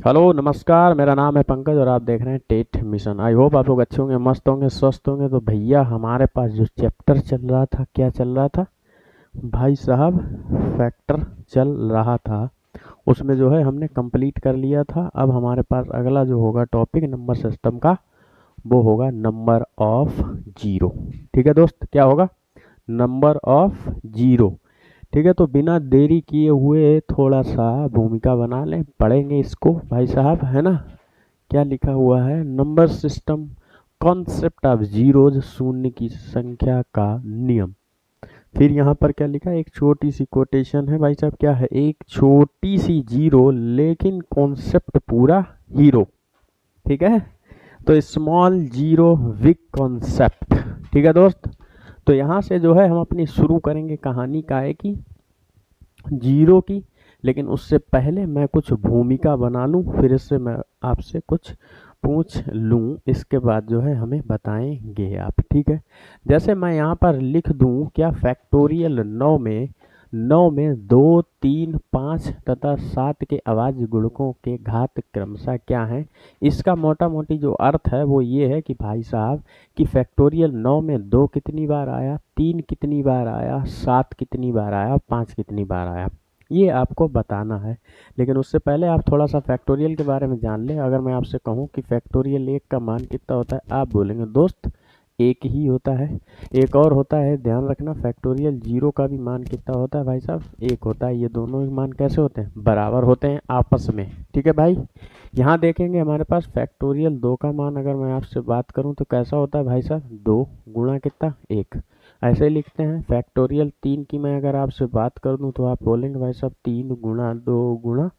Hello नमस्कार, मेरा नाम है पंकज और आप देख रहे हैं टेट मिशन। आई होप आप लोग अच्छे होंगे, मस्त होंगे, स्वस्थ होंगे। तो भैया हमारे पास जो चैप्टर चल रहा था, क्या चल रहा था भाई साहब? फैक्टर चल रहा था। उसमें जो है हमने कंप्लीट कर लिया था। अब हमारे पास अगला जो होगा टॉपिक नंबर सिस्टम का, वो होगा नंबर ऑफ जीरो। ठीक है दोस्त, क्या होगा? Number of zero. ठीक है, तो बिना देरी किए हुए थोड़ा सा भूमिका बना लें, पढ़ेंगे इसको भाई साहब, है ना? क्या लिखा हुआ है? Number system, concept of zeros, शून्य की संख्या का नियम। फिर यहाँ पर क्या लिखा है? एक छोटी सी कोटेशन है भाई साहब। क्या है? एक छोटी सी जीरो लेकिन कॉन्सेप्ट पूरा हीरो। ठीक है, तो स्मॉल जीरो बिग कॉन्सेप्ट। ठीक है दोस्त, तो यहाँ से जो है हम अपनी शुरू करेंगे कहानी का है कि जीरो की। लेकिन उससे पहले मैं कुछ भूमिका बना लूं, फिर इससे मैं आपसे कुछ पूछ लूं, इसके बाद जो है हमें बताएंगे आप। ठीक है, जैसे मैं यहाँ पर लिख दूं, क्या फैक्टोरियल 9 में 2, 3, 5 तथा 7 के अभाज्य गुणकों के घात क्रमशः क्या है? इसका मोटा मोटी जो अर्थ है वो ये है कि भाई साहब कि फैक्टोरियल 9 में 2 कितनी बार आया, 3 कितनी बार आया, 7 कितनी बार आया, 5 कितनी बार आया, ये आपको बताना है। लेकिन उससे पहले आप थोड़ा सा फैक्टोरियल के बारे में जान लें। अगर मैं आपसे कहूँ कि फैक्टोरियल 1 का मान कितना होता है, आप बोलेंगे दोस्त 1 ही होता है। एक और होता है, ध्यान रखना, फैक्टोरियल 0 का भी मान कितना होता है भाई साहब? 1 होता है। ये दोनों ही मान कैसे होते हैं? बराबर होते हैं आपस में। ठीक है भाई, यहाँ देखेंगे हमारे पास फैक्टोरियल 2 का मान अगर मैं आपसे बात करूँ तो कैसा होता है भाई साहब? 2 गुणा कितना? 1। ऐसे लिखते हैं। फैक्टोरियल 3 की मैं अगर आपसे बात कर दूं तो आप बोलेंगे भाई साहब 3 गुणा 2 गुणा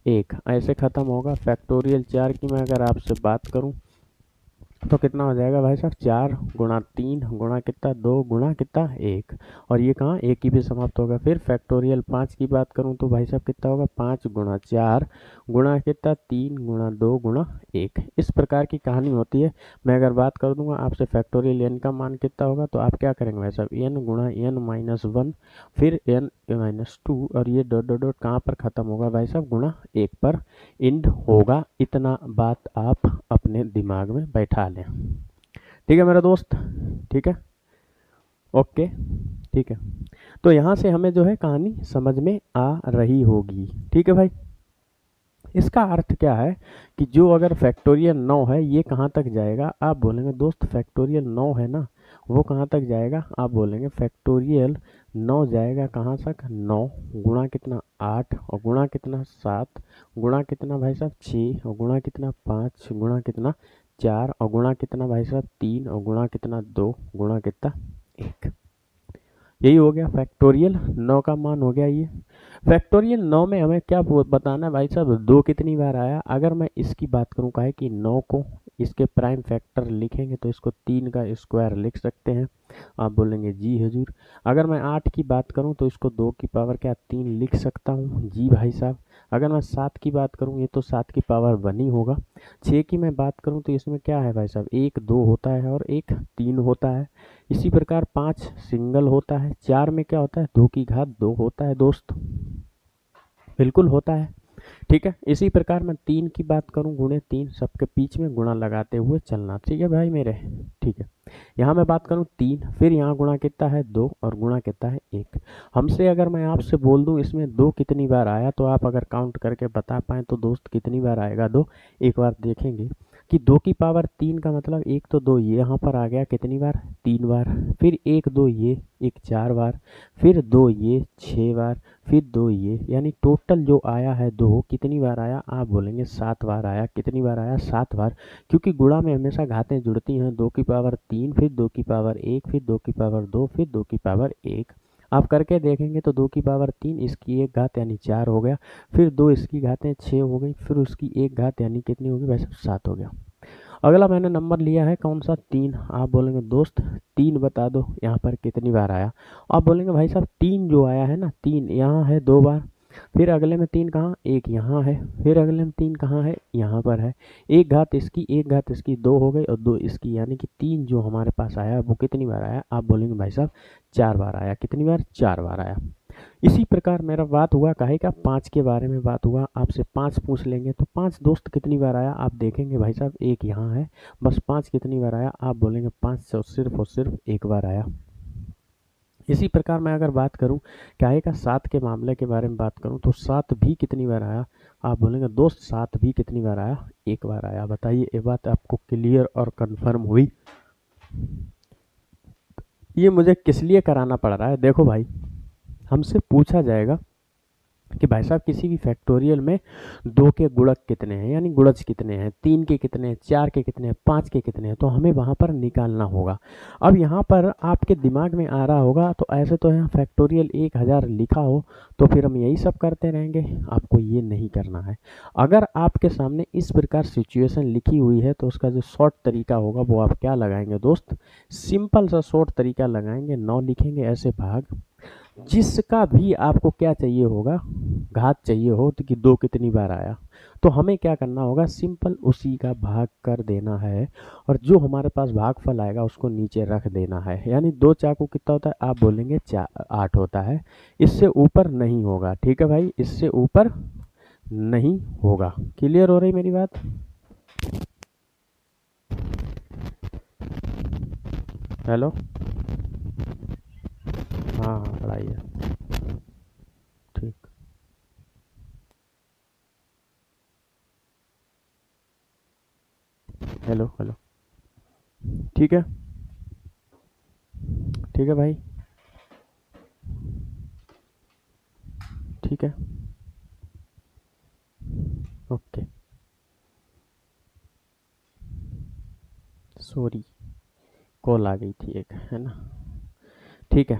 1, ऐसे ख़त्म होगा। फैक्टोरियल 4 की मैं अगर आपसे बात करूं तो कितना हो जाएगा भाई साहब? 4 गुणा 3 गुणा कितना? 2 गुणा कितना? 1। और ये कहाँ? एक ही पे समाप्त होगा। फिर फैक्टोरियल 5 की बात करूँ तो भाई साहब कितना होगा? 5 गुणा 4 गुणा कितना? 3 गुणा 2 गुणा 1। इस प्रकार की कहानी होती है। मैं अगर बात कर दूंगा आपसे फैक्टोरियल एन का मान कितना होगा, तो आप क्या करेंगे भाई साहब? एन गुणा एन माइनस 1, फिर एन माइनस 2, और ये डॉट डॉट डॉट कहाँ पर ख़त्म होगा भाई साहब? गुणा 1 पर इंड होगा। इतना बात आप अपने दिमाग में बैठा लें। ठीक है मेरा दोस्त? ठीक है, ओके, ठीक है। तो यहाँ से हमें जो है कहानी समझ में आ रही होगी। ठीक है भाई, इसका अर्थ क्या है कि जो अगर फैक्टोरियल 9 है, ये कहाँ तक जाएगा? आप बोलेंगे दोस्त फैक्टोरियल 9 है ना, वो कहाँ तक जाएगा? आप बोलेंगे फैक्टोरियल 9 जाएगा कहाँ तक? 9 गुणा कितना? 8, और गुणा कितना? 7, गुणा कितना भाई साहब? 6, और गुणा कितना? 5, गुणा कितना? 4, और गुणा कितना भाई साहब? 3, और गुणा कितना? 2, गुणा कितना? 1। यही हो गया फैक्टोरियल 9 का मान हो गया ये। फैक्टोरियल 9 में हमें क्या बताना है भाई साहब? 2 कितनी बार आया? अगर मैं इसकी बात करूं, का है कि 9 को इसके प्राइम फैक्टर लिखेंगे तो इसको 3 का स्क्वायर लिख सकते हैं। आप बोलेंगे जी हजूर। अगर मैं 8 की बात करूं तो इसको 2 की पावर क्या 3 लिख सकता हूं? जी भाई साहब। अगर मैं 7 की बात करूं, ये तो 7 की पावर 1 ही होगा। 6 की मैं बात करूं तो इसमें क्या है भाई साहब? 1 2 होता है और 1 3 होता है। इसी प्रकार 5 सिंगल होता है। 4 में क्या होता है? 2 की घात 2 होता है दोस्त, बिल्कुल होता है। ठीक है, इसी प्रकार मैं 3 की बात करूं, गुणे 3, सबके बीच में गुणा लगाते हुए चलना। ठीक है भाई मेरे? ठीक है, यहाँ मैं बात करूं 3, फिर यहाँ गुणा कितना है? 2, और गुणा कितना है? 1। हमसे अगर मैं आपसे बोल दूं इसमें 2 कितनी बार आया, तो आप अगर काउंट करके बता पाएँ तो दोस्त कितनी बार आएगा 2? एक बार देखेंगे कि 2 की पावर 3 का मतलब 1 तो 2 ये यहाँ पर आ गया, कितनी बार? 3 बार। फिर 1 2 ये, एक 4 बार, फिर 2 ये 6 बार, फिर 2 ये, यानी टोटल जो आया है 2 कितनी बार आया? आप बोलेंगे 7 बार आया। कितनी बार आया? 7 बार। क्योंकि गुणा में हमेशा घातें जुड़ती हैं। 2 की पावर 3, फिर 2 की पावर 1, फिर 2 की पावर 2, फिर 2 की पावर 1। आप करके देखेंगे तो 2 की पावर 3, इसकी एक घात यानी 4 हो गया, फिर 2 इसकी घातें 6 हो गई, फिर उसकी एक घात यानी कितनी होगी वैसे? 7 हो गया। अगला मैंने नंबर लिया है कौन सा? 3। आप बोलेंगे दोस्त 3 बता दो यहाँ पर कितनी बार आया। आप बोलेंगे भाई साहब 3 जो आया है ना, 3 यहाँ है 2 बार, फिर अगले में 3 कहाँ? एक यहाँ है, फिर अगले में 3 कहाँ है? यहाँ पर है। एक घात इसकी, एक घात इसकी 2 हो गई, और 2 इसकी, यानी कि 3 जो हमारे पास आया वो कितनी बार आया? आप बोलेंगे भाई साहब 4 बार आया। कितनी बार? 4 बार आया। इसी प्रकार मेरा बात हुआ काहे का 5 के बारे में बात हुआ, आपसे 5 पूछ लेंगे तो 5 दोस्त कितनी बार आया आप देखेंगे भाई साहब, एक यहाँ है, बस 5 कितनी बार आया आप बोलेंगे 5 तो सिर्फ और सिर्फ एक बार आया। इसी प्रकार मैं अगर बात करूं काहे का 7 के मामले के बारे में बात करूं तो 7 भी कितनी बार आया, आप बोलेंगे दोस्त 7 भी कितनी बार आया, एक बार आया। बताइए ये बात आपको क्लियर और कंफर्म हुई? ये मुझे किस लिए कराना पड़ रहा है, देखो भाई हमसे पूछा जाएगा कि भाई साहब किसी भी फैक्टोरियल में 2 के गुणक कितने हैं, यानी गुणज कितने हैं, 3 के कितने हैं, 4 के कितने हैं, 5 के कितने हैं, तो हमें वहाँ पर निकालना होगा। अब यहाँ पर आपके दिमाग में आ रहा होगा तो ऐसे तो यहाँ फैक्टोरियल 1000 लिखा हो तो फिर हम यही सब करते रहेंगे, आपको ये नहीं करना है। अगर आपके सामने इस प्रकार सिचुएशन लिखी हुई है तो उसका जो शॉर्ट तरीका होगा वो आप क्या लगाएंगे दोस्त, सिंपल सा शॉर्ट तरीका लगाएंगे, 9 लिखेंगे ऐसे भाग जिसका भी आपको क्या चाहिए होगा, घात चाहिए हो तो कि 2 कितनी बार आया, तो हमें क्या करना होगा, सिंपल उसी का भाग कर देना है और जो हमारे पास भागफल आएगा उसको नीचे रख देना है। यानी 2 चाकू कितना होता है आप बोलेंगे 8 होता है, इससे ऊपर नहीं होगा। ठीक है भाई, इससे ऊपर नहीं होगा। क्लियर हो रही मेरी बात? हेलो, हाँ हाँ पढ़ाई है। ठीक, हेलो हेलो, ठीक है, ठीक है भाई, ठीक है, ओके, सॉरी कॉल आ गई थी एक, है ना। ठीक है,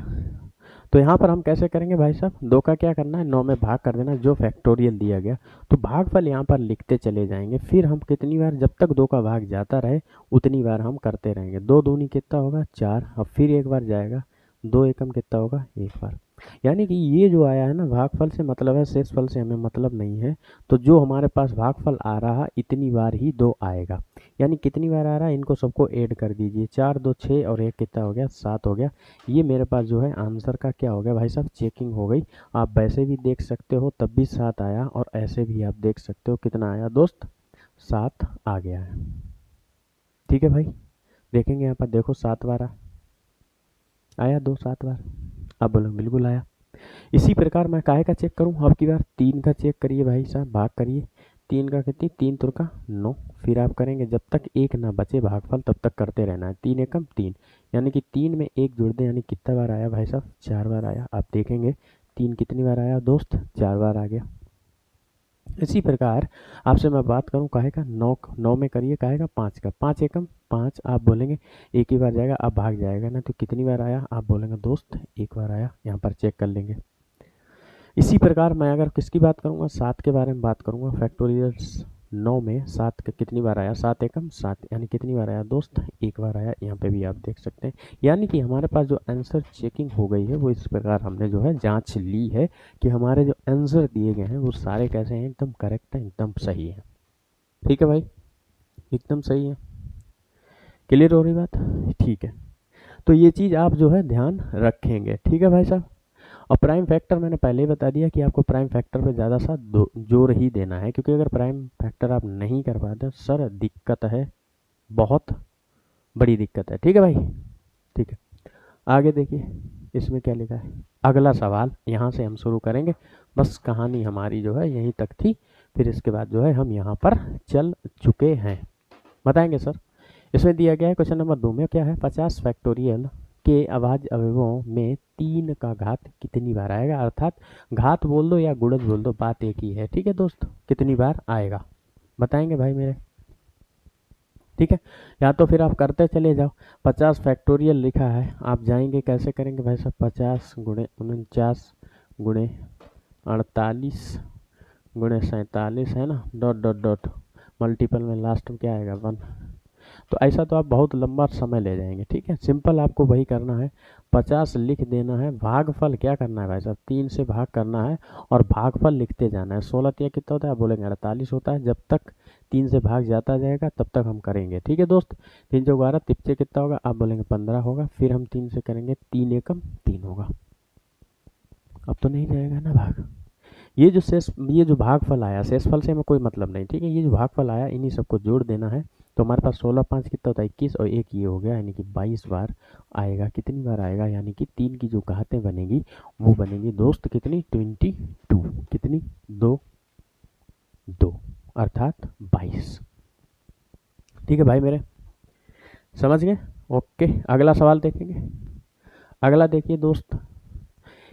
तो यहाँ पर हम कैसे करेंगे भाई साहब, 2 का क्या करना है 9 में भाग कर देना जो फैक्टोरियल दिया गया, तो भागफल यहाँ पर लिखते चले जाएंगे, फिर हम कितनी बार जब तक 2 का भाग जाता रहे उतनी बार हम करते रहेंगे। 2 दूनी कितना होगा 4, अब फिर एक बार जाएगा, 2 एकम कितना होगा एक बार। यानी कि ये जो आया है ना भागफल से मतलब है, शेषफल से हमें मतलब नहीं है। तो जो हमारे पास भागफल आ रहा इतनी बार ही 2 आएगा। यानी कितनी बार आ रहा है इनको सबको ऐड कर दीजिए, 4 2 6 और एक कितना हो गया 7 हो गया। ये मेरे पास जो है आंसर का क्या हो गया भाई साहब, चेकिंग हो गई। आप वैसे भी देख सकते हो तब भी 7 आया और ऐसे भी आप देख सकते हो कितना आया दोस्त, 7 आ गया है। ठीक है भाई, देखेंगे यहाँ पर देखो 7 बार आया, 2 7 बार, आप बोलो बिल्कुल आया। इसी प्रकार मैं काहे का चेक करूं, अब की बार 3 का चेक करिए भाई साहब, भाग करिए। 3 का कितनी, 3 तुरका 9, फिर आप करेंगे जब तक एक ना बचे भागफल तब तक करते रहना है। 3 एकम 3, यानी कि 3 में एक जुड़ दे, यानी कितना बार आया भाई साहब 4 बार आया। आप देखेंगे 3 कितनी बार आया दोस्त, 4 बार आ गया। इसी प्रकार आपसे मैं बात करूं काहे का 9, 9 में करिए काहे का 5 का, 5 एकम 5, आप बोलेंगे एक ही बार जाएगा, अब भाग जाएगा ना, तो कितनी बार आया आप बोलेंगे दोस्त एक बार आया, यहाँ पर चेक कर लेंगे। इसी प्रकार मैं अगर किसकी बात करूंगा, 7 के बारे में बात करूंगा, फैक्टोरियल्स 9 में 7 का कितनी बार आया, 7 एकम 7, यानी कितनी बार आया दोस्त, एक बार आया। यहाँ पे भी आप देख सकते हैं, यानी कि हमारे पास जो आंसर चेकिंग हो गई है वो इस प्रकार हमने जो है जांच ली है कि हमारे जो आंसर दिए गए हैं वो सारे कैसे हैं, एकदम करेक्ट है, एकदम सही है। ठीक है भाई, एकदम सही है। क्लियर हो रही बात? ठीक है, तो ये चीज़ आप जो है ध्यान रखेंगे। ठीक है भाई साहब, और प्राइम फैक्टर मैंने पहले ही बता दिया कि आपको प्राइम फैक्टर पे ज़्यादा सा जोर ही देना है, क्योंकि अगर प्राइम फैक्टर आप नहीं कर पाते सर दिक्कत है, बहुत बड़ी दिक्कत है। ठीक है भाई, ठीक है, आगे देखिए इसमें क्या लिखा है। अगला सवाल यहाँ से हम शुरू करेंगे, बस कहानी हमारी जो है यहीं तक थी, फिर इसके बाद जो है हम यहाँ पर चल चुके हैं। बताएंगे सर, इसमें दिया गया है क्वेश्चन नंबर 2 में क्या है, 50 फैक्टोरियल के अभाज्य अवयवों में 3 का घात कितनी बार आएगा, अर्थात घात बोल दो या गुणज बोल दो बात एक ही है। ठीक है दोस्त, कितनी बार आएगा बताएंगे भाई मेरे। ठीक है, या तो फिर आप करते चले जाओ, 50 फैक्टोरियल लिखा है, आप जाएंगे कैसे करेंगे भाई साहब, 50 गुणे 49 गुणे 48 गुणे 47 है ना, डॉट डॉट डॉट मल्टीपल में लास्ट में क्या आएगा 1। तो ऐसा तो आप बहुत लंबा समय ले जाएंगे। ठीक है, सिंपल आपको वही करना है, 50 लिख देना है, भागफल क्या करना है भाई साहब 3 से भाग करना है और भागफल लिखते जाना है। 16 तिया कितना होता है, आप बोलेंगे 48 होता है, जब तक 3 से भाग जाता जाएगा तब तक हम करेंगे। ठीक है दोस्त, 3 चौक 12, तिप्चे कितना होगा आप बोलेंगे 15 होगा, फिर हम 3 से करेंगे, 3 एकम 3 होगा। अब तो नहीं जाएगा ना भाग। ये जो शेष, ये जो भागफल आया, शेषफल से हमें कोई मतलब नहीं, ठीक है। ये जो भागफल आया इन्हीं सबको जोड़ देना है। तो हमारे पास 16 5 कितना होता है 21, और एक ये हो गया, यानी कि 22 बार आएगा। कितनी बार आएगा, यानी कि 3 की जो घातें बनेगी वो बनेगी दोस्त कितनी, 22। कितनी, 2 2, अर्थात 22। ठीक है भाई मेरे, समझ गए। ओके, अगला सवाल देखेंगे। अगला देखिए दोस्त,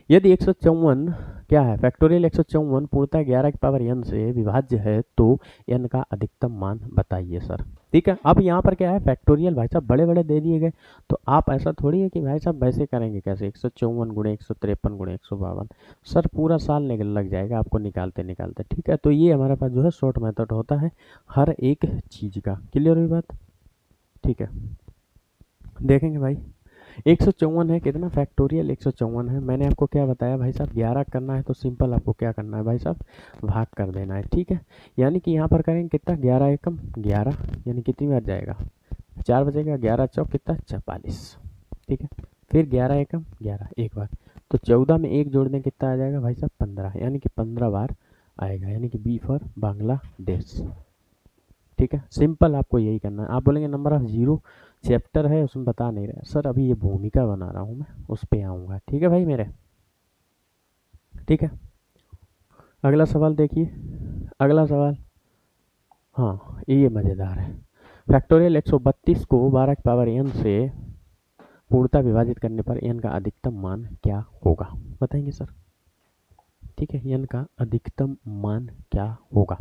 यदि 154 क्या है, फैक्टोरियल 154 पूर्णतः 11 की पावर n से विभाज्य है तो n का अधिकतम मान बताइए सर। ठीक है, अब यहाँ पर क्या है, फैक्टोरियल भाई साहब बड़े बड़े दे दिए गए, तो आप ऐसा थोड़ी है कि भाई साहब वैसे करेंगे कैसे, 154 गुणे 153 गुणे 152, सर पूरा साल निकल लग जाएगा आपको निकालते निकालते। ठीक है, तो ये हमारे पास जो है शॉर्ट मेथड होता है हर एक चीज़ का। क्लियर हुई बात, ठीक है। देखेंगे भाई, 154 है, कितना फैक्टोरियल 154 है। मैंने आपको क्या बताया भाई साहब, 11 करना है तो सिंपल आपको क्या करना है भाई साहब, भाग कर देना है। ठीक है, यानी कि यहाँ पर करेंगे कितना, 11 एकम 11, यानी कितनी बार जाएगा, 4 बजेगा, 11 चौक कितना 44। ठीक है, फिर 11 एकम 11 एक बार, तो 14 में एक जोड़ दें कितना आ जाएगा भाई साहब 15, यानी कि 15 बार आएगा, यानी कि बी फॉर बांग्लादेश। ठीक है, सिंपल आपको यही करना है। आप बोलेंगे नंबर ऑफ जीरो चैप्टर है उसमें बता नहीं रहा सर, अभी ये भूमिका बना रहा हूँ मैं, उस पे आऊँगा। ठीक है भाई मेरे, ठीक है। अगला सवाल देखिए, अगला सवाल, हाँ ये मज़ेदार है। फैक्टोरियल 132 को 12 की पावर n से पूर्णतः विभाजित करने पर n का अधिकतम मान क्या होगा, बताएंगे सर। ठीक है, n का अधिकतम मान क्या होगा।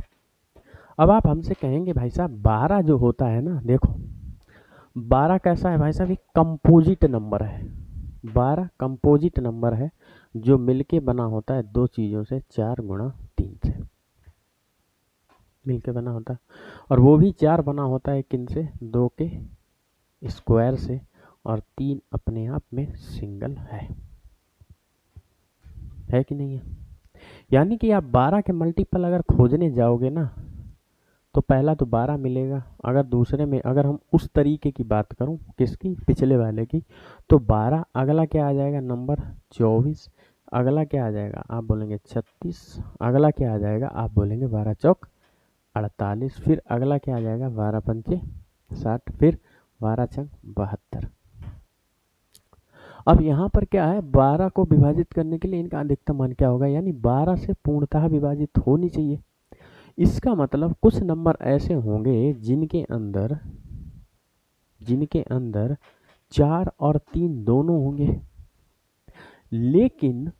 अब आप हमसे कहेंगे भाई साहब 12 जो होता है ना, देखो 12 कैसा है भाई साहब, एक कंपोजिट नंबर है। 12 कंपोजिट नंबर है जो मिलके बना होता है दो चीज़ों से, 4 गुणा 3 से मिलके बना होता है, और वो भी 4 बना होता है किन से, 2 के स्क्वायर से, और 3 अपने आप में सिंगल है कि नहीं है। यानी कि आप 12 के मल्टीपल अगर खोजने जाओगे ना, तो पहला तो 12 मिलेगा। अगर दूसरे में अगर हम उस तरीके की बात करूं, किसकी, पिछले वाले की, तो 12, अगला क्या आ जाएगा नंबर 24, अगला क्या आ जाएगा आप बोलेंगे 36, अगला क्या आ जाएगा आप बोलेंगे 12 चौक 48, फिर अगला क्या आ जाएगा 12 पंचे 60, फिर 12 छंग 72। अब यहाँ पर क्या है, 12 को विभाजित करने के लिए इनका अधिकतम मान क्या होगा, यानी 12 से पूर्णतः विभाजित होनी चाहिए। इसका मतलब कुछ नंबर ऐसे होंगे जिनके अंदर 4 और 3 दोनों होंगे, लेकिन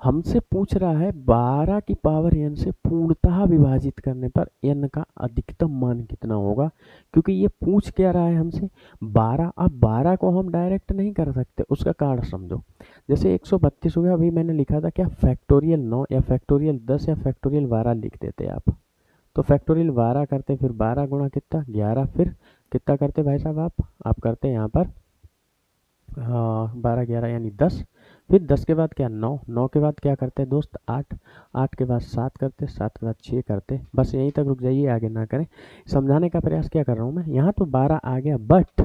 हमसे पूछ रहा है 12 की पावर n से पूर्णतः विभाजित करने पर n का अधिकतम मान कितना होगा, क्योंकि ये पूछ क्या रहा है हमसे 12। अब 12 को हम डायरेक्ट नहीं कर सकते, उसका कारण समझो। जैसे 132 हो गया, अभी मैंने लिखा था क्या, फैक्टोरियल 9 या फैक्टोरियल 10 या फैक्टोरियल 12 लिख देते आप, तो फैक्टोरियल 12 करते, फिर 12 गुणा कितना 11, फिर कितना करते भाई साहब आप करते यहाँ पर 12 11 यानी 10, फिर 10 के बाद क्या 9, 9 के बाद क्या करते हैं दोस्त 8, 8 के बाद 7 करते, 7 के बाद 6 करते, बस यहीं तक रुक जाइए, आगे ना करें। समझाने का प्रयास क्या कर रहा हूँ मैं, यहाँ तो 12 आ गया, बट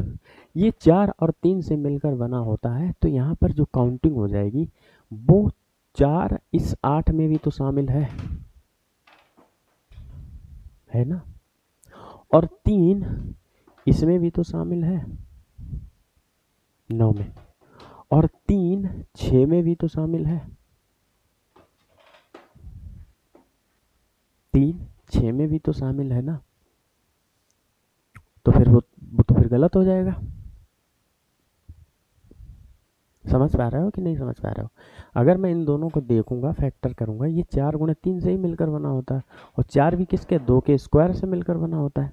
ये 4 और 3 से मिलकर बना होता है, तो यहाँ पर जो काउंटिंग हो जाएगी वो 4 इस 8 में भी तो शामिल है ना, और 3 इसमें भी तो शामिल है 9 में, और 3 6 में भी तो शामिल है, 3 6 में भी तो शामिल है ना, तो फिर वो तो फिर गलत हो जाएगा। समझ पा रहे हो कि नहीं समझ पा रहे हो। अगर मैं इन दोनों को देखूंगा, फैक्टर करूंगा, ये 4 गुणे 3 से ही मिलकर बना होता है, और 4 भी किसके, 2 के स्क्वायर से मिलकर बना होता है,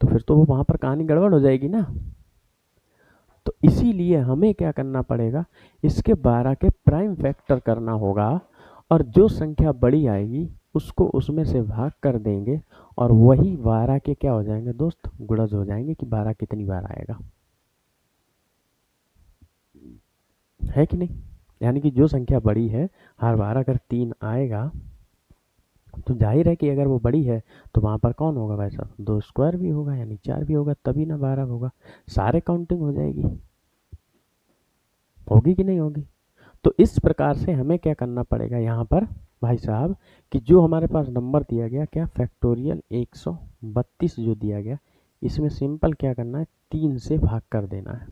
तो फिर तो वो वहां पर कहानी गड़बड़ हो जाएगी ना। तो इसीलिए हमें क्या करना पड़ेगा, इसके 12 के प्राइम फैक्टर करना होगा, और जो संख्या बड़ी आएगी उसको उसमें से भाग कर देंगे, और वही 12 के क्या हो जाएंगे दोस्त, गुणज हो जाएंगे कि 12 कितनी बार आएगा, है कि नहीं। यानी कि जो संख्या बड़ी है, हर बार अगर 3 आएगा तो जाहिर है कि अगर वो बड़ी है तो वहाँ पर कौन होगा भाई साहब, 2 स्क्वायर भी होगा, यानी 4 भी होगा, तभी ना 12 होगा, सारे काउंटिंग हो जाएगी, होगी कि नहीं होगी। तो इस प्रकार से हमें क्या करना पड़ेगा यहाँ पर भाई साहब कि जो हमारे पास नंबर दिया गया क्या फैक्टोरियल 132 जो दिया गया, इसमें सिंपल क्या करना है, 3 से भाग कर देना है।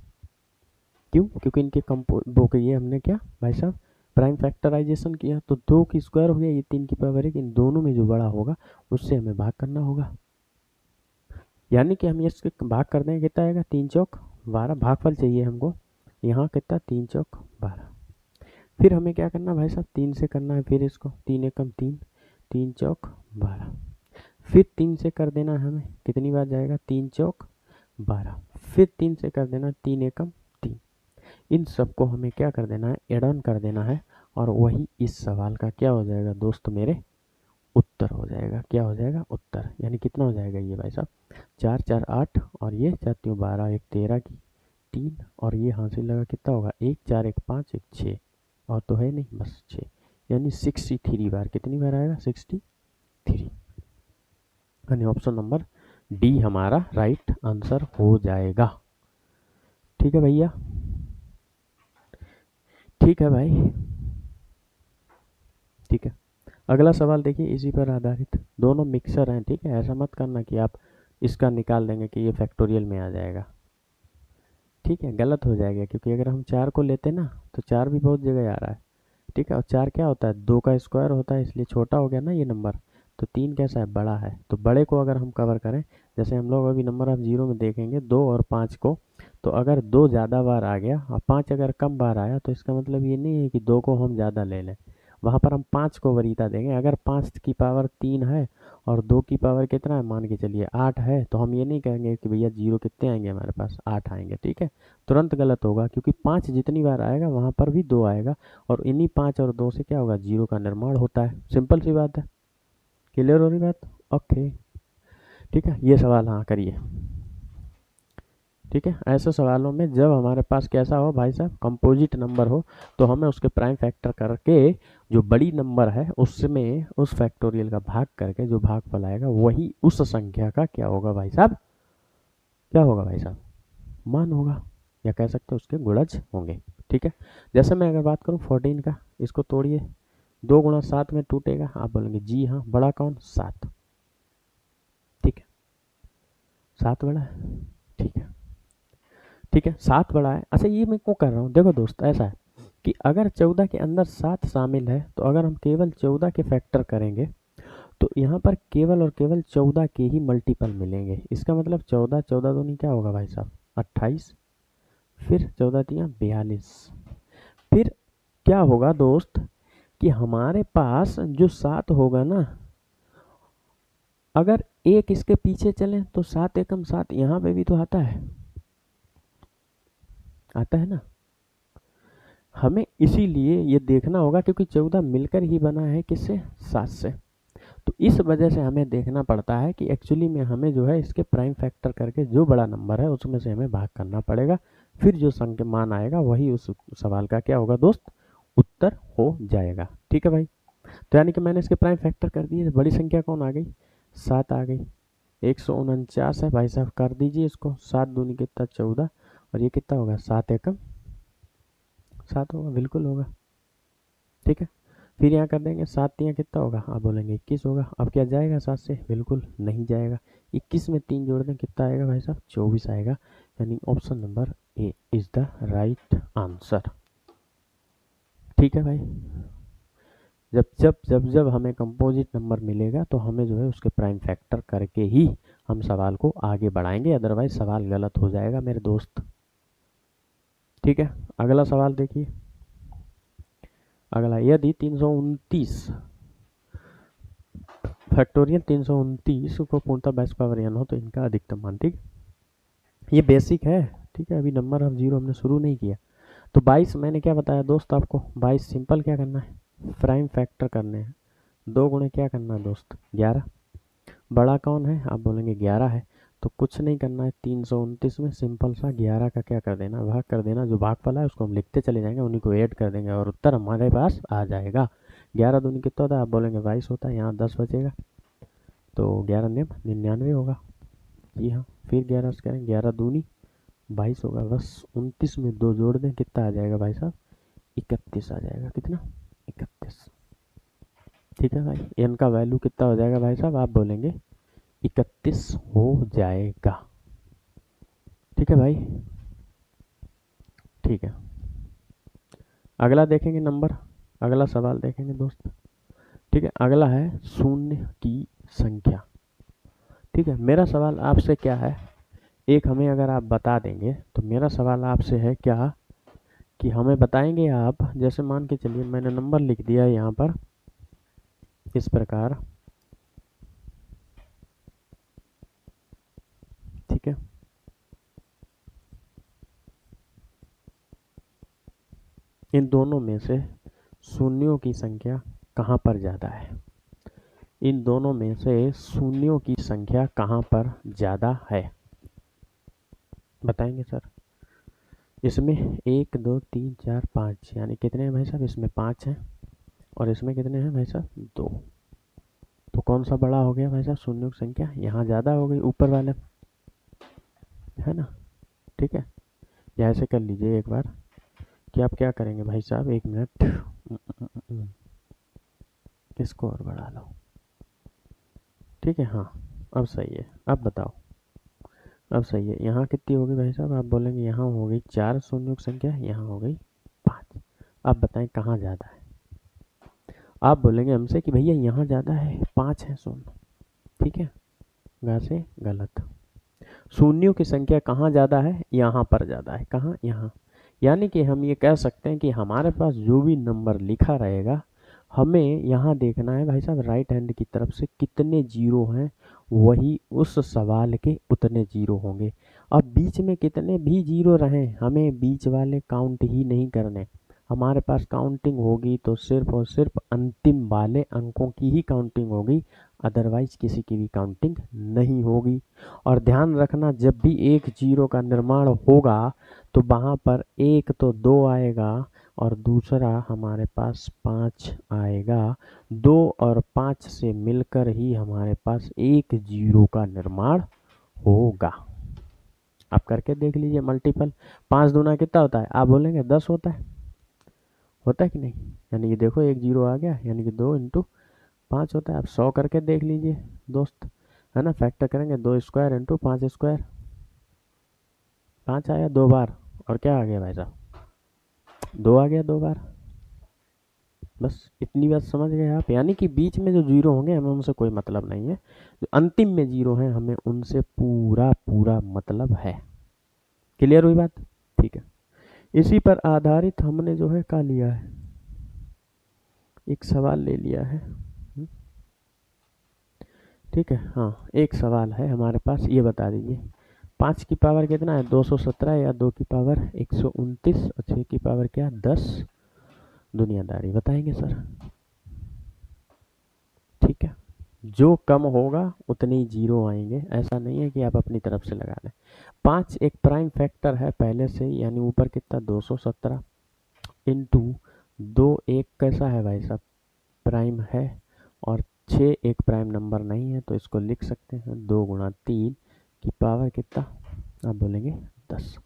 क्यों? क्योंकि इनके वो के ये हमने क्या भाई साहब प्राइम फैक्टराइजेशन किया, तो 2 की स्क्वायर हो गया, ये 3 की पावर 1, इन दोनों में जो बड़ा होगा उससे हमें भाग करना होगा। यानी कि हम ये इसके भाग कर देंगे, कितना आएगा, 3 चौक 12, भागफल चाहिए हमको, यहाँ कितना 3 चौक 12। फिर हमें क्या करना भाई साहब, 3 से करना है, फिर इसको 3 एकम 3, 3 चौक 12, फिर 3 से कर देना है हमें, कितनी बार जाएगा, 3 चौक 12, फिर 3 से कर देना 3 एकम 3। इन सबको हमें क्या कर देना है, एड ऑन कर देना है, और वही इस सवाल का क्या हो जाएगा दोस्त मेरे, उत्तर हो जाएगा। क्या हो जाएगा, उत्तर। यानी कितना हो जाएगा ये भाई साहब, 4 4 8 और ये 4 3 12, 1 13 की 3, और ये हासिल लगा कितना होगा, 1 4 1 5 1 6, और तो है नहीं, बस 6, यानी 63 बार, कितनी बार आएगा, 63। यानी ऑप्शन नंबर डी हमारा राइट आंसर हो जाएगा। ठीक है भैया, ठीक है भाई, ठीक है। अगला सवाल देखिए, इसी पर आधारित, दोनों मिक्सर हैं, ठीक है। ऐसा मत करना कि आप इसका निकाल देंगे कि ये फैक्टोरियल में आ जाएगा, ठीक है, गलत हो जाएगा। क्योंकि अगर हम 4 को लेते ना तो 4 भी बहुत जगह आ रहा है, ठीक है। और 4 क्या होता है, 2 का स्क्वायर होता है, इसलिए छोटा हो गया ना ये नंबर। तो 3 कैसा है, बड़ा है। तो बड़े को अगर हम कवर करें, जैसे हम लोग अभी नंबर ऑफ जीरो में देखेंगे 2 और 5 को, तो अगर 2 ज़्यादा बार आ गया और 5 अगर कम बार आया, तो इसका मतलब ये नहीं है कि 2 को हम ज़्यादा ले लें, वहाँ पर हम 5 को वरीयता देंगे। अगर 5 की पावर 3 है और 2 की पावर कितना है, मान के चलिए 8 है, तो हम ये नहीं कहेंगे कि भैया जीरो कितने आएंगे हमारे पास, 8 आएंगे, ठीक है। तुरंत गलत होगा, क्योंकि 5 जितनी बार आएगा वहाँ पर भी 2 आएगा, और इन्हीं 5 और 2 से क्या होगा, जीरो का निर्माण होता है। सिंपल सी बात है, क्लियर हो रही बात, ओके, ठीक है। ये सवाल हाँ करिए, ठीक है। ऐसे सवालों में जब हमारे पास कैसा हो भाई साहब, कंपोजिट नंबर हो, तो हमें उसके प्राइम फैक्टर करके जो बड़ी नंबर है उसमें उस फैक्टोरियल का भाग करके जो भागफल आएगा वही उस संख्या का क्या होगा भाई साहब, क्या होगा भाई साहब, मान होगा, या कह सकते हैं उसके गुणज होंगे, ठीक है। जैसे मैं अगर बात करूँ 14 का, इसको तोड़िए, 2 गुणा 7 में टूटेगा, आप बोलेंगे जी हाँ, बड़ा कौन, 7, ठीक है, 7 बड़ा है, ठीक है, ठीक है, 7 बड़ा है। अच्छा, ये मैं क्यों कर रहा हूँ, देखो दोस्त, ऐसा है कि अगर 14 के अंदर 7 शामिल है, तो अगर हम केवल 14 के फैक्टर करेंगे तो यहाँ पर केवल और केवल 14 के ही मल्टीपल मिलेंगे। इसका मतलब 14 14 दूनी क्या होगा भाई साहब, 28, फिर 14 तियाँ 42, फिर क्या होगा दोस्त कि हमारे पास जो 7 होगा ना, अगर एक इसके पीछे चले तो 7 एकम 7 यहाँ पे भी तो आता है, आता है ना। हमें इसीलिए ये देखना होगा, क्योंकि 14 मिलकर ही बना है किससे, 7 से। तो इस वजह से हमें देखना पड़ता है कि एक्चुअली में हमें जो है इसके प्राइम फैक्टर करके जो बड़ा नंबर है उसमें से हमें भाग करना पड़ेगा, फिर जो संख्या मान आएगा वही उस सवाल का क्या होगा दोस्त, उत्तर हो जाएगा, ठीक है भाई। तो यानी कि मैंने इसके प्राइम फैक्टर कर दिए, बड़ी संख्या कौन आ गई, 7 आ गई, 149 है भाई साहब, कर दीजिए इसको, 7 दूनी कितना 14, और ये कितना होगा, 7 एकम 7 होगा, बिल्कुल होगा, ठीक है। फिर यहाँ कर देंगे, 7 तियाँ कितना होगा, आप बोलेंगे 21 होगा। अब क्या जाएगा 7 से, बिल्कुल नहीं जाएगा। 21 में 3 जोड़ दें, कितना आएगा भाई साहब, 24 आएगा। यानी option number A is the right answer, ठीक है भाई। जब हमें कंपोजिट नंबर मिलेगा तो हमें जो है उसके प्राइम फैक्टर करके ही हम सवाल को आगे बढ़ाएंगे, अदरवाइज सवाल गलत हो जाएगा मेरे दोस्त, ठीक है। अगला सवाल देखिए, अगला, यदि 329 फैक्टोरियल 329 को पूर्णतः 22 पावर n हो तो इनका अधिकतम मान, ठीक, ये बेसिक है, ठीक है। अभी नंबर ऑफ जीरो हमने शुरू नहीं किया। तो 22 मैंने क्या बताया दोस्त आपको, 22 सिंपल क्या करना है, प्राइम फैक्टर करने हैं, 2 गुणे क्या करना है दोस्त, 11, बड़ा कौन है, आप बोलेंगे 11 है, तो कुछ नहीं करना है, 329 में सिंपल सा 11 का क्या कर देना, भाग कर देना, जो भागफल है उसको हम लिखते चले जाएंगे, उन्हीं को ऐड कर देंगे और उत्तर हमारे पास आ जाएगा। 11 दूनी कितना होता है, आप बोलेंगे 22 होता है, यहाँ 10 बचेगा, तो 11 नेम 99 होगा, जी हाँ। फिर 11 से करें, 11 दूनी 22 होगा, बस 29 में 2 जोड़ दें, कितना आ जाएगा भाई साहब, 31 आ जाएगा। कितना? 31। ठीक है भाई, एन का वैल्यू कितना हो जाएगा भाई साहब? आप बोलेंगे 31 हो जाएगा। ठीक है भाई, ठीक है। अगला देखेंगे नंबर, अगला सवाल देखेंगे दोस्त। ठीक है, अगला है शून्य की संख्या। ठीक है, मेरा सवाल आपसे क्या है, एक हमें अगर आप बता देंगे तो मेरा सवाल आपसे है क्या कि हमें बताएंगे आप, जैसे मान के चलिए मैंने नंबर लिख दिया यहाँ पर इस प्रकार। ठीक है, इन दोनों में से शून्यों की संख्या कहाँ पर ज़्यादा है? इन दोनों में से शून्यों की संख्या कहाँ पर ज़्यादा है? बताएंगे सर। इसमें 1 2 3 4 5 यानी कितने हैं भाई साहब? इसमें 5 हैं और इसमें कितने हैं भाई साहब? 2। तो कौन सा बड़ा हो गया भाई साहब? शून्यों की संख्या यहाँ ज़्यादा हो गई ऊपर वाले, है ना? ठीक है, या ऐसे कर लीजिए एक बार कि आप क्या करेंगे भाई साहब, 1 मिनट, इसको और बढ़ा लो। ठीक है, हाँ अब सही है। अब बताओ, अब सही है। यहाँ कितनी होगी भाई साहब? आप बोलेंगे यहाँ हो गई 4 शून्यों की संख्या, यहाँ हो गई 5। आप बताएं कहाँ ज़्यादा है? आप बोलेंगे हमसे कि भैया यहाँ ज़्यादा है, 5 है शून्य। ठीक है, गा से गलत। शून्यों की संख्या कहाँ ज़्यादा है? यहाँ पर ज़्यादा है। कहाँ? यहाँ। यानी कि हम ये कह सकते हैं कि हमारे पास जो भी नंबर लिखा रहेगा, हमें यहाँ देखना है भाई साहब राइट हैंड की तरफ से कितने जीरो हैं, वही उस सवाल के उतने जीरो होंगे। अब बीच में कितने भी जीरो रहें, हमें बीच वाले काउंट ही नहीं करने। हमारे पास काउंटिंग होगी तो सिर्फ और सिर्फ अंतिम वाले अंकों की ही काउंटिंग होगी, अदरवाइज किसी की भी काउंटिंग नहीं होगी। और ध्यान रखना, जब भी एक जीरो का निर्माण होगा तो वहाँ पर एक तो 2 आएगा और दूसरा हमारे पास 5 आएगा। 2 और 5 से मिलकर ही हमारे पास एक जीरो का निर्माण होगा। आप करके देख लीजिए मल्टीपल। 5 दूना कितना होता है? आप बोलेंगे 10 होता है कि नहीं? यानी कि देखो एक जीरो आ गया, यानी कि 2 इंटू 5 होता है। आप 100 करके देख लीजिए दोस्त, है ना? फैक्टर करेंगे 2 स्क्वायर इंटू 5 स्क्वायर, 5 आया 2 बार। और क्या आ गया भाई साहब? 2 आ गया 2 बार। बस इतनी बात समझ गए आप? यानी कि बीच में जो जीरो होंगे हमें उनसे कोई मतलब नहीं है, जो अंतिम में जीरो हैं हमें उनसे पूरा पूरा मतलब है। क्लियर हुई बात? ठीक है, इसी पर आधारित हमने जो है क्या लिया है, एक सवाल ले लिया है। ठीक है, हाँ एक सवाल है हमारे पास, ये बता दीजिए 5 की पावर कितना है? 217 या 2 की पावर 129 और 6 की पावर क्या? 10। दुनियादारी बताएंगे सर। ठीक है, जो कम होगा उतने ही जीरो आएंगे, ऐसा नहीं है कि आप अपनी तरफ से लगा लें। 5 एक प्राइम फैक्टर है पहले से ही, यानी ऊपर कितना? 217 इंटू 2 एक कैसा है भाई साहब? प्राइम है। और 6 एक प्राइम नंबर नहीं है, तो इसको लिख सकते हैं 2 गुणा 3 की पावर कितना? आप बोलेंगे 10।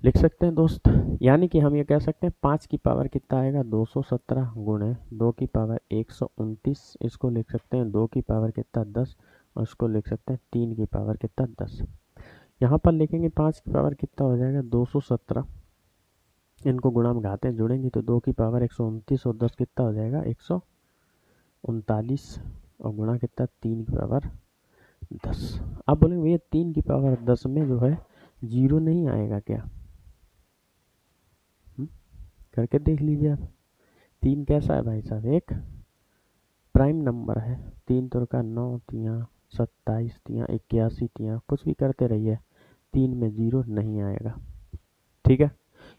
लिख सकते हैं दोस्त। यानी कि हम ये कह सकते हैं 5 की पावर कितना आएगा? 217 गुणे 2 की पावर 129। इसको लिख सकते हैं 2 की पावर कितना? 10। और इसको लिख सकते हैं 3 की पावर कितना? 10। यहाँ पर लिखेंगे 5 की पावर कितना हो जाएगा? 217। इनको गुणा में घाते जोड़ेंगे तो 2 की पावर 129 और 10 कितना हो जाएगा? 139। और गुणा कितना? 3 की पावर 10। आप बोलेंगे भैया 3 की पावर 10 में जो है जीरो नहीं आएगा क्या? करके देख लीजिए आप। 3 कैसा है भाई साहब? एक प्राइम नंबर है। 3 तो का 9 तियाँ 27 तियाँ 81 तियाँ कुछ भी करते रहिए, 3 में जीरो नहीं आएगा। ठीक है,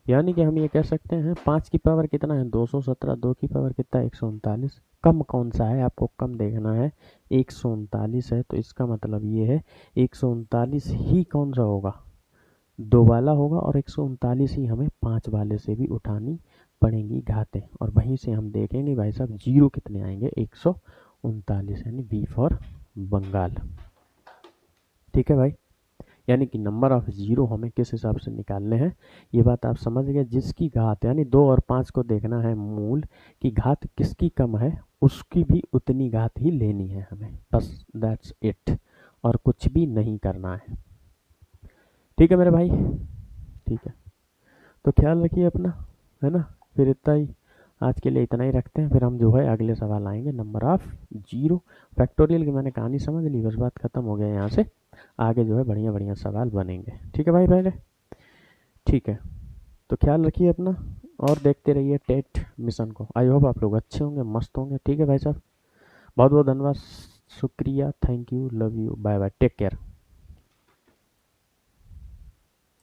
यानी कि हम ये कह सकते हैं 5 की पावर कितना है? 217। 2 की पावर कितना है? 139। कम कौन सा है? आपको कम देखना है, 139 है, तो इसका मतलब ये है 139 ही कौन सा होगा? 2 वाला होगा, और 139 ही हमें 5 वाले से भी उठानी पड़ेंगी घातें। और वहीं से हम देखेंगे भाई साहब जीरो कितने आएंगे? 139, यानी बी फॉर बंगाल। ठीक है भाई, यानी कि नंबर ऑफ ज़ीरो हमें किस हिसाब से निकालने हैं, ये बात आप समझ गए। जिसकी घात यानी 2 और 5 को देखना है मूल की घात किसकी कम है, उसकी भी उतनी घात ही लेनी है हमें, बस दैट्स इट, और कुछ भी नहीं करना है। ठीक है मेरे भाई, ठीक है, तो ख्याल रखिए अपना, है ना। फिर इतना ही आज के लिए, इतना ही रखते हैं, फिर हम जो है अगले सवाल आएंगे नंबर ऑफ जीरो। फैक्टोरियल की मैंने कहानी समझ ली, बस बात खत्म हो गया यहाँ से, आगे जो है बढ़िया बढ़िया सवाल बनेंगे। ठीक है भाई पहले, ठीक है, तो ख्याल रखिए अपना, और देखते रहिए टेट मिशन को। आई होप आप लोग अच्छे होंगे, मस्त होंगे। ठीक है भाई साहब, बहुत बहुत धन्यवाद, शुक्रिया, thank you, love you, bye bye, take care.